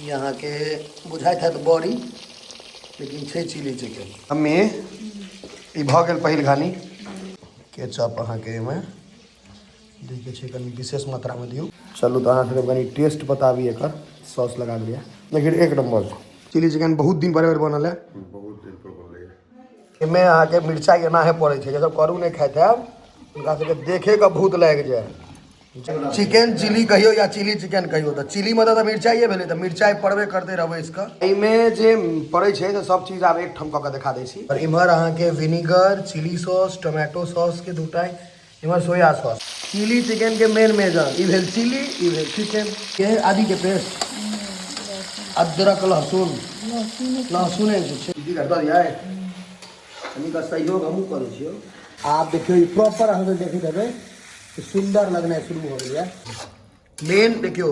यहाँ के बुझाइत है तो बड़ी लेकिन छे चिली चिकन हमें ई भ गेल पहिल घानी केचप अहाँ के में देखिए छै कनी विशेष मात्रा में दियो। चलू तो अहाँ सबके कनी टेस्ट बताबी एकर सॉस लगा लिया लेकिन एक नंबर चिली चिकन बहुत दिन पर बनल है। बहुत दिन पर बनले एमे अहाँ के मिर्चाई एना है पड़े छै जब करू नहीं खाते हैं उनका सबके देखे का भूत लग जाए। चिकन चिली कहियो या चिली चिकन कहियो तो चिली में तो मिर्चाइए भेले तो मिर्चाई पड़बे करते रहबे इसका एमे जे पड़े छै तो सब चीज आब एक ठम क के दिखा दै छी। और इमहर अहाँ के vinegar chilli sauce tomato sauce के दूटाई इमहर सोया सॉस चिली चिकन के मेन मेजर ई भेल चिली ई भेल चिकन के आदि के पेस्ट अदरक लहसुन लहसुन की करता दिया है कनी का सहयोग हमहू करै छियो। आप देखियो प्रॉपर अहाँ देखि देबै सुंदर लगना शुरू हो गया। मेन देखियो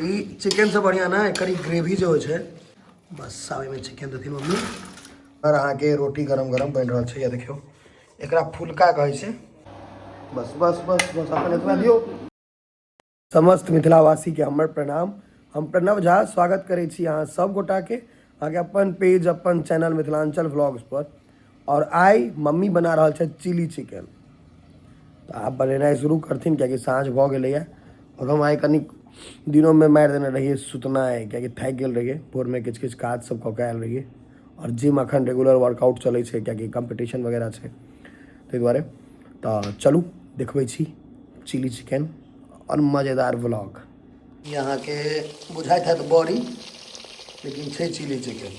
ई चिकन से बढ़िया ना करी ग्रेवी जो है बस सावे में चिकन देती मम्मी और अहाँ के रोटी गरम गरम बन रहा है। देखियो एकरा फुलका कहे छै बस बस बस बस अपन इतना दियो। समस्त मिथिलावासी के हमर प्रणाम। हम प्रणव झा स्वागत करे छी अहाँ सब गोटा के अहाँ के अपन पेज अपन चैनल मिथिलांचल व्लॉग्स पर। और आई मम्मी बना रहा है चिली चिकन तो आप बनेना शुरू करथिन क्या साँझ भ गए और हम आए कनी दिनों में मारि देने रहिए सुतना है क्या थक गए रहिए भोर में किछ किछ काज सब कऽ के आयल रहिए और जिम अखन रेगुलर वर्कआउट चले छै क्या कंपटीशन वगैरह छै ताहि दुआरे तो चलू देखबै छी चिली चिकन और मज़ेदार व्लॉग। यहाँ के बुझाइत है तो बड़ी लेकिन छै चिली चिकन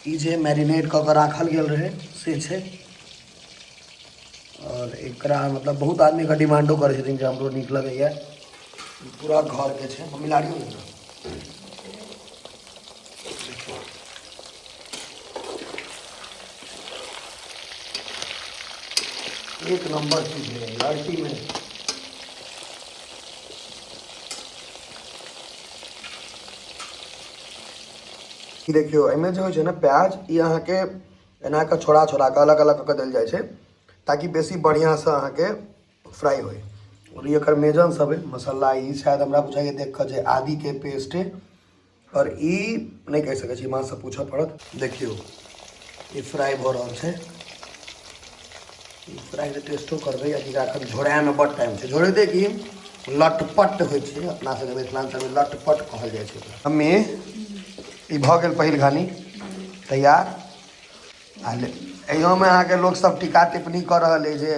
ई जे मैरिनेट कऽ के राखल गेल रहे से छै। और एकरा मतलब बहुत आदमी का डिमांडो करे छथिन जे हमरो नीक लगैया पूरा घर के छै मिलाड़ियो ने एक नंबर चीज है लड़की में। देखियो एमे जो है ना प्याज ये अहाँ के एना के छोड़ा छोड़ा के अलग अलग कऽ देल जाय छै ताकि बेसी बढ़िया से अहाँ के फ्राई होय। और ये मेजन सब है मसाला ई शायद हमरा बुझाइए देख के जे आदि के पेस्ट है और ई नहीं कह सके छी माँ से पूछे पड़त। देखियो ये फ्राई भ रहा है फ्राई के टेस्टो करबे अखन झोराए में बड़ टाइम छै झोरे दे कि लटपट होइ छै अपना सबके मिथिलांचल में लटपट कहल जाइ छै। हमे ई भ गेल पहिल घानी तैयार अहियो में अहाँ के लोग सब टीका टिप्पणी कर रहा है जे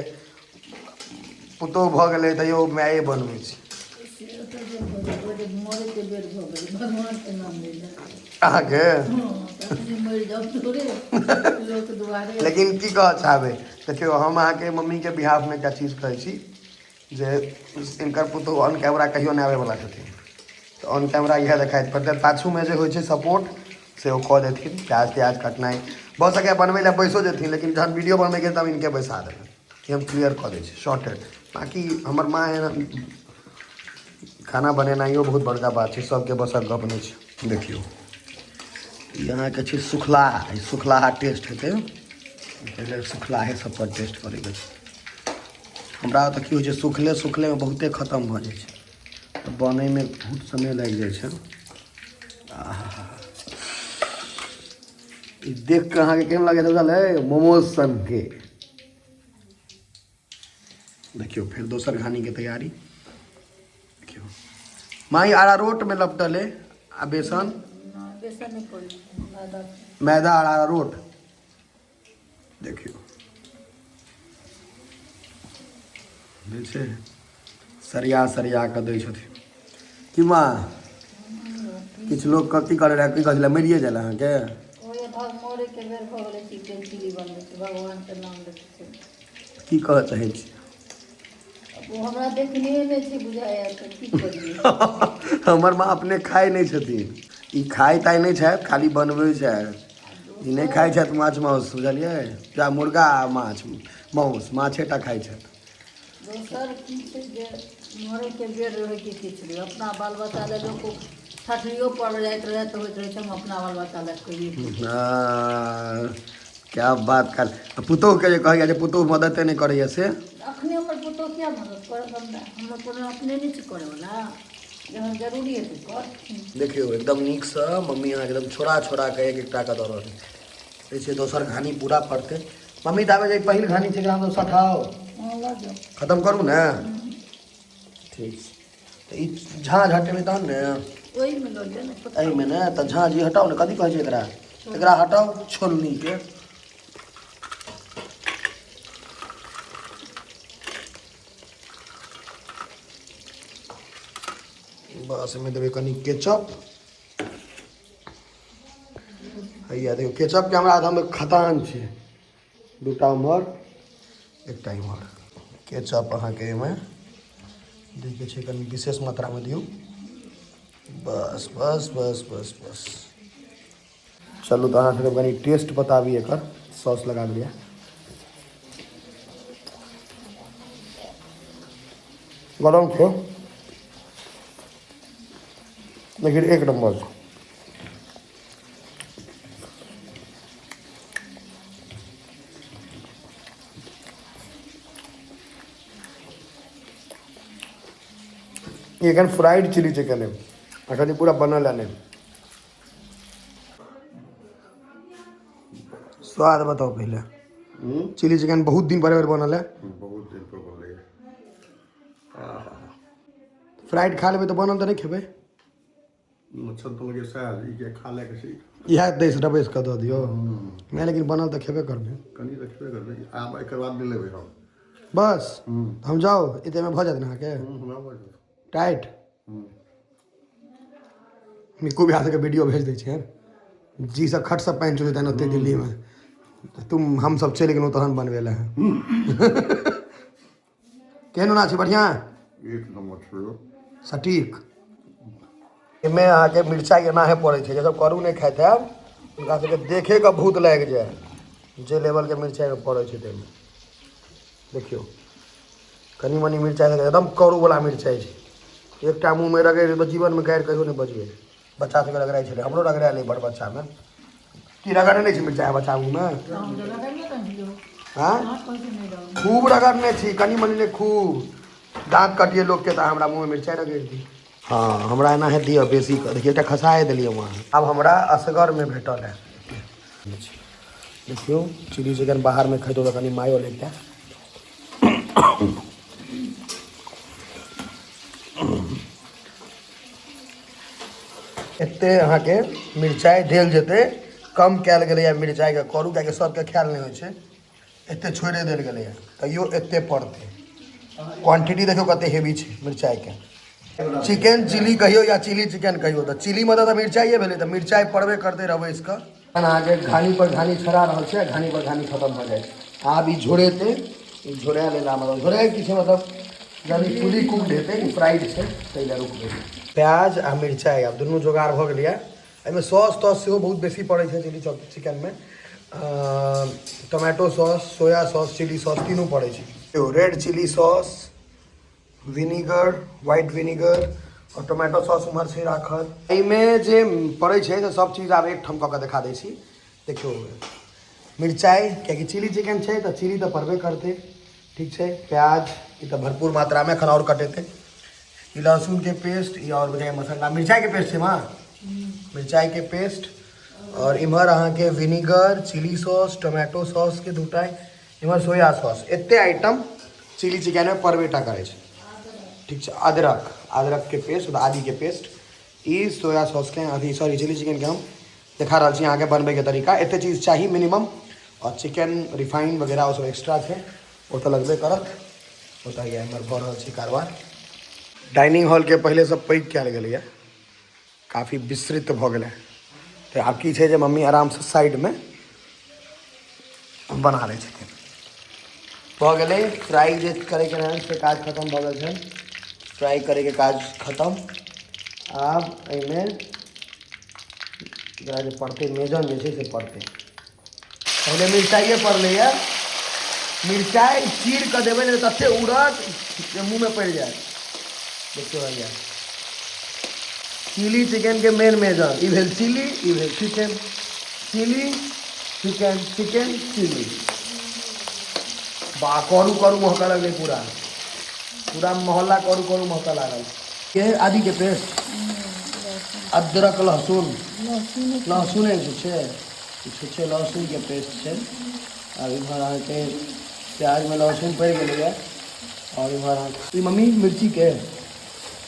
पुतोह भ गेलै तैयो माये बनबै छै अहाँ के लेकिन की कह चाहबै देखियो हम अहाँ के मम्मी के बिहाफ में क्या चीज कहै छी जे इनकर पुतोह ऑन कैमरा कहियो नहीं आबे वाला छथिन तो ऑन कैमरा इएह देखाइत पड़तै पाछू में जे होइ छै सपोर्ट से वो कह देथिन प्याज त्याज कटनाई बहुत सके बनबै लए बैसो जेथिन लेकिन जहन वीडियो बनबै के तब इनके बैसा देबै कि हम क्लियर कऽ दै छी शॉर्टेड। बाकी हमर माँ है खाना बनेनाइयो बहुत बड़का बात है सबके बसक गप नहीं छै। देखियो यहाँ के छै सुखलाहा सुखलाहा टेस्ट हेतै पहले सुखलाहे सब पर टेस्ट करेके छै। हमरा तऽ की होइ छै सुखले सुखले में बहुते खत्म भऽ जाइ छै तो बनै में बहुत समय लागि जाइ छै। देख के अहाँ के केहन लगे है मोमोज सन के। देखियो फिर दोसर घानी के तैयारी देखियो माई अरारोट में लपटल है आ बेसन मैदा अरारोट देखियो छै सरिया सरिया के दै छथिन कि माँ किछु लोग कथी करे रहे की कहले मरिए जाए अहाँ के की कह चाहे छी हमर माँ अपने खाए नहीं छथिन ई खाए ताई नहीं छथि खाली बनबै छथि ई नहीं खाए छथि माछ माउस बुझलिए या मुर्गा माछ माउस माछेटा खाए छथि। दोसर की छै जे मरे के बेर रहे के किछु अपना बाल बच्चा ले लोग ठठियो पड़ जाइत रहे तो होइत रहे हम अपना बाल बच्चा ले कहिए क्या बात कर पुतोह के कहिए जे पुतोह मदद नहीं करैया से अखने हमर पुतोह क्या मदद करत हम कोनो अपने नहीं करे वाला जहन जरूरी है तो कर। देखियो एकदम नीक से मम्मी यहाँ एकदम छोड़ा छोड़ा के एक एकटा के दऽ रहल है। ऐसे दोसर घानी पूरा पड़ते। मम्मी ताबे जे पहिल घानी छै एकरा हम सठाओ हाँ लऽ जाओ। खत्म करू ने। ठीक तो ई झाँझ हटेबै तहन ने। ओहिमे लऽ जाओ ने। एहिमे ने तऽ झाँझ ई हटाओ ने। कथी कहै छै एकरा? एकरा हटाओ छोलनी के। बस में देवे कनी केचप। हैया देखो केचप के हमरा आधार में खतान छै। दूटा उम्हर एकटा इम्हर। केचप अहाँ के में देखे छै कनी विशेष मात्रा में दियौ। बस बस बस बस बस। चलू तो अहाँ सबके कनी टेस्ट बताबी एकर। सॉस लगा लिया। गरम छै लेकिन एक नंबर छै। एखन फ्राइड चिली चिकन है। अखन पूरा बनल है। स्वाद बताओ पहले। चिली चिकन बहुत दिन पर बनल है। बहुत दिन पर बनले। फ्राइड खा लेबै तो बनल तो नहीं खेबै। मच्छर तो लगे साल ई के खा ले के सीख। इएह देश रबेश कऽ दऽ दियौ। मैं लेकिन बनल तो खेबे करबै। कनी रखबे करबे। आब एकर बाद नहीं लेबे हम। बस हम जाओ इतने में भऽ जात ने अहाँके हमरा बोल। टाइट। मिक्कू भी के वीडियो भेज दै छियै। जी सब खट सब पानि चुझेतनि ओते दिल्ली में। तुम हम सब चलि गेलहुँ तहन बनबै लए। केहन होना छै? बढ़िया एक नंबर छो। सटीक। एहिमे अहाँके मिरचाइ एनाहे पड़ै छै। जे सब करू नहि खाइत हैब हुनका सबके देखे के भूत लागि जाय। जे लेवल के मिरचाइ पड़ै छै ताहिमे देखियौ। कनी मनी मिरचाइ एकदम करू वाला मिरचाइ छै। एकटा मुँह में रगड़ि जीवन में गाड़ि कहियो नहीं बचबै। बच्चा सबके रगड़ाइ छलै। हमरो रगड़ायल अइ बड़ बच्चा में। की रगड़ने नहीं छै मिरचाइ बच्चा मुँह में? हाँ खूब रगड़ने छी। कनी मनी नहीं खूब। दाँत कटिए लोग के तो हमरा मुँह में मिरचाइ रगड़ि दी। हाँ हमरा एना है दिया बेसी देखिए एकटा खसाए देलिए वहाँ। अब हमरा असगर में भेटल है। देखियो चिली चिकन बाहर में खैतो तो कनी मायो लेके। एते अहाँ के मिरचाइ देल जेते। कम कैल गेलै मिरचाइ के करू कियाकि सबके ख्याल नहीं होइ छै। एते छोड़े देल गेलै है तैयो एते पड़तै। क्वांटिटी देखियो कते हेवी छै मिरचाइ के। चिकन चिली कहियो या चिली चिकन कहियो तो चिली में तो मिरचाइए भेलै तो मिरचाइ पड़बे करते रवैस के। अहाँके घानी पर घानी छड़ा रहल छै। घानी पर घानी खत्म भऽ जाइ छै। आब ई झोड़ेतै। ई झोड़ा लेला मतलब झोड़ा की छै मतलब जब ई फुली कुक्ड हेतै ई फ्राइड छै ताहि लए रुकबै। प्याज आ मिरचाइ आब दुनू जोगाड़ भऽ गेलै। एहिमे सॉस तॉस सेहो बहुत बेसी पड़ै छै चिली चिकन में। Tomato sauce soya sauce chilli sauce तीनों पड़ै छै। Red chilli sauce vinegar white vinegar और टमाटो सॉस उम्हर से राखल। एहिमे जे पड़ै छै तऽ सब चीज आब एक ठाम कऽ के देखा दै छी। देखियो मिरचाइ कियाकि चिली चिकन छै तऽ चिली तऽ पड़बे करतै। ठीक छै। प्याज ई तऽ भरपूर मात्रा में एखन और कटेतै। ई लहसुन के पेस्ट ई और बुझाइ मसाला मिरचाइ के पेस्ट छै माँ। मिरचाइ के पेस्ट और इम्हर अहाँके vinegar chilli sauce tomato sauce के दूटा इम्हर सोया सॉस। एते आइटम चिली चिकन में पड़बेटा करै छै। ठीक है। अदरक के पेस्ट आदि के पेस्ट ई सोया सॉस के अथी सॉरी चिली चिकन के हम देखा रहा छी। अहाँके बनबे के तरीका एते चीज़ चाहिए मिनिमम। और चिकन रिफाइन वगैरह वो सब एक्स्ट्रा है वो तो लगबे करत। बताइए एमहर भऽ रहल छै कारबार। डाइनिंग हॉल के पहले सब पैक कयल गेलै। काफ़ी विस्तृत भऽ गेलै। तो आब की छै जे मम्मी आराम से साइड में बना लै छथिन। भऽ गेलै फ्राई जे करे के रहै से काज खत्म भऽ गेल छै। फ्राई करे के काज खत्म। आब एहिमे जरा जे पड़तै मेजन जे छै से पड़तै। पहले मिरचाइए पड़लैए। मिरचाइ चीर कऽ देबै ने तते उड़त जे मुँह में पड़ि जायत। देखियो भैया चिली चिकन के मेन मेजन ई भेल चिली ई भेल chicken. Chilli chicken chicken chilli. बा करू करू महकऽ लगलै पूरा पूरा मोहल्ला करू करू महकऽ लागल। ये आदि के पेस्ट, अदरक लहसुन, लहसुन छुच्छे लहसुन के पेस्ट है। अब इम्हर अहाँके प्याज में लहसुन पड़ गए और इम्हर अहाँके मम्मी मिर्ची के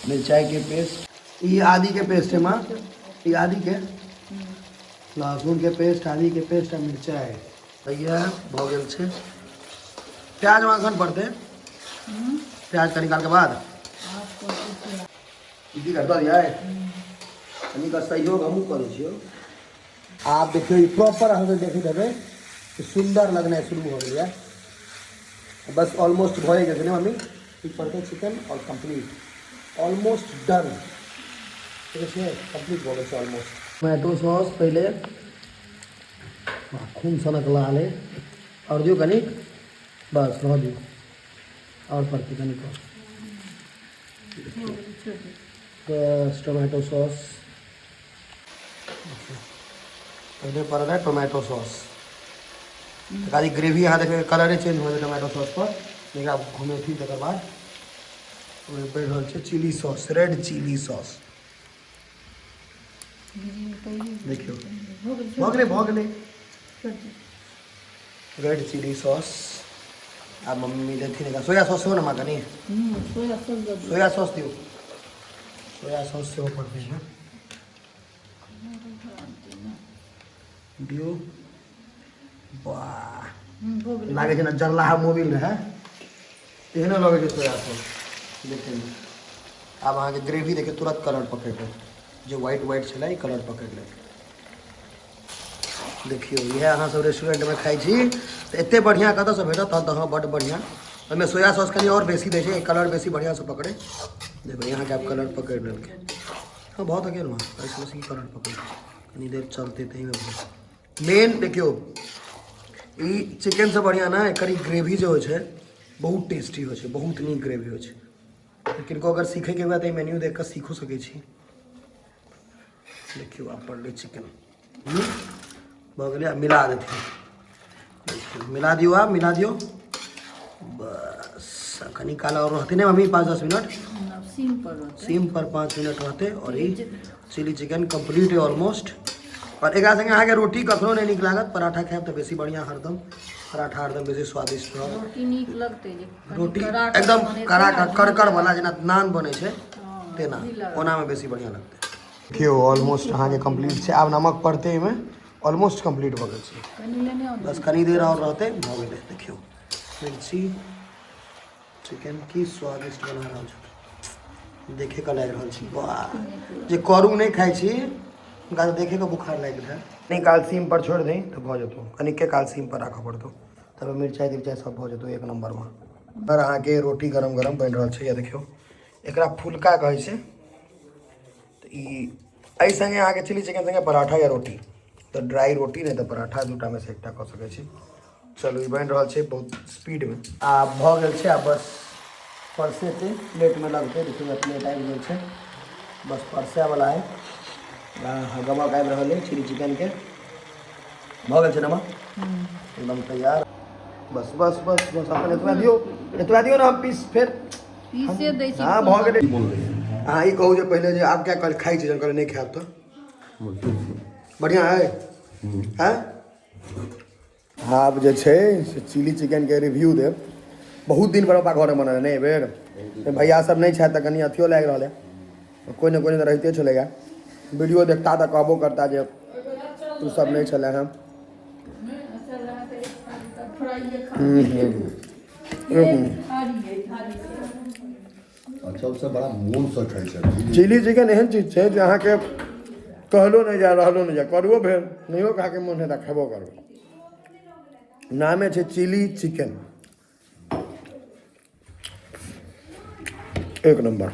मिरचाई के पेस्ट, ये आदि के पेस्ट है माँ, ये आदि के लहसुन के पेस्ट, आदि के पेस्ट और मिरचाई भैया भऽ गेल छै। प्याज वहाँ एखन पड़तै, प्याज का निकाल के बाद दीदी कर दिया कनी का सहयोग हमहूँ करै छियै। आप देखिए प्रॉपर अहाँके देखैत हेबै कि सुंदर लगना शुरू हो गया। बस ऑलमोस्ट भए गेल ने मम्मी, ठीक पड़ते चिकन और कंप्लीट ऑलमोस्ट डन, ठीक है कंप्लीट हो गए ऑलमोस्ट। टोमेटो सॉस पहले खून सनक लाले और दियो कनिक, बस रह दियो और पड़ती कनिक बस टोमेटो सॉस पहले पड़ रहा है टोमेटो सॉस। खाली ग्रेवी यहाँ देखे कलर चेंज हो टोमेटो सॉस पर, लेकिन आप घूमे थी तक बाद बढ़ रहा है chilli sauce, red chilli sauce देखियो भगले रेड चिली सॉस। अब मम्मी देती नहीं सोया सॉस हो ना माँ का नहीं, सोया सॉस दियो, सोया सॉस से वो पड़ते हैं दियो। वाह लागे छै ना जरलाहा मोबिल रहे एहने लगे छै सोया सॉस देखे में। अब अहाँ के ग्रेवी देखे तुरंत कलर पकड़ ले, जो व्हाइट छलै कलर पकड़ ले। देखियो यह अहाँ सब रेस्टोरेंट में खाई छी तो एते बढ़िया कतऽ से भेटत तहन तऽ हाँ बड़ बढ़िया। ओहिमे सोया सॉस कनी और बेसी दै छै, कलर बेसी बढ़िया से पकड़े। देखो यहाँ के आप कलर पकड़ लेलके, हाँ बहुत अकेले वहाँ ऐसे वैसे कलर पकड़ कनी देर चलते थे मेन। देखियो ई चिकन से बढ़िया ना एकर ग्रेवी जो है बहुत टेस्टी हो, बहुत नीक ग्रेवी हो। लेकिन को अगर सीखे के बाद मेन्यू देख कर सीखो सके छी। देखियो आप पड़ चिकन बगले मिला देती, मिला दियो आप, मिला दियो बस। कनी काला और रहते ना मम्मी 5-10 मिनट सीम पर 5 मिनट रहते और ये चिली चिकन कंप्लीट है ऑलमोस्ट। और एक संगे अहाँ के रोटी कखनो नहीं नीक लागत, पराठा खाएब तो बेसी बढ़िया, हरदम पराठा हरदम बेसी स्वादिष्ट रहत। रोटी नीक लगते रोटी एकदम कड़ा कड़कड़ वाला जेना नान बने छै तेना ओना में बेसी बढ़िया लगते। देखियो ऑलमोस्ट अहाँ के कंप्लीट छै। आब नमक पड़ते में ऑलमोस्ट कंप्लीट भ गेल छै, बस कनी देर और रहते भ गेलै। देखियो मिर्ची चिकन की स्वादिष्ट बना रहल छै, देखे के लाग रहल छै वाह। जे करू नहीं खाई छी हुनका देखे के बुखार लाग गेल है। नहीं काल सीम पर छोड़ दी तो भ जेतौ, कनिक के काल सीम पर राखऽ पड़तौ, तब मिरचाई तिरचाई सब भ जेतौ एक नंबर में। और अहाँ के रोटी गरम गरम बन रहल छै, या देखियो एकरा फुलका कहै छै। तो ई एहि संगे अहाँ के चिली चिकन संगे पराठा या रोटी, तो ड्राई रोटी नहीं तो पराठा दूटा में से एकटा कऽ सकै छी। चलू ई बन रहल छै बहुत स्पीड में। आ भ गेल छै, आ बस परसे के प्लेट में लगते। देखियो प्लेट आबि गेल छै, बस परसे वाला है। गमक आबि रहल है चिली चिकन के, भ गेल छै नमक एकदम तैयार। बस बस बस बस अपन एतबा दियो ना, हम पीस फेर पीसे दै छी। हाँ भ गेलै। अहाँ ई कहू जे पहले जे आब क्या कल खाई छी, जब कल नहीं खायब तो बढ़िया है हैं। आब जे छै से चिली चिकन के रिव्यू देब। बहुत दिन पर पापा घर में बनल नहीं बेर भैया सब नहीं छे तो कनी अथियो लाग रहा है, कोई ना कोई तो रहते चलेगा। वीडियो देखता तो कहबो करता जे तू सब नहीं चले हैं। सबसे बड़ा मोन से खाई छै चिली चिकन एहन चीज है जो अहाँ के कहलो नहीं जा रहलो नहीं जा, करबो भेल नहीं कहा के मन है तो खेबो करबो। नामे छै चिली चिकन, एक नंबर।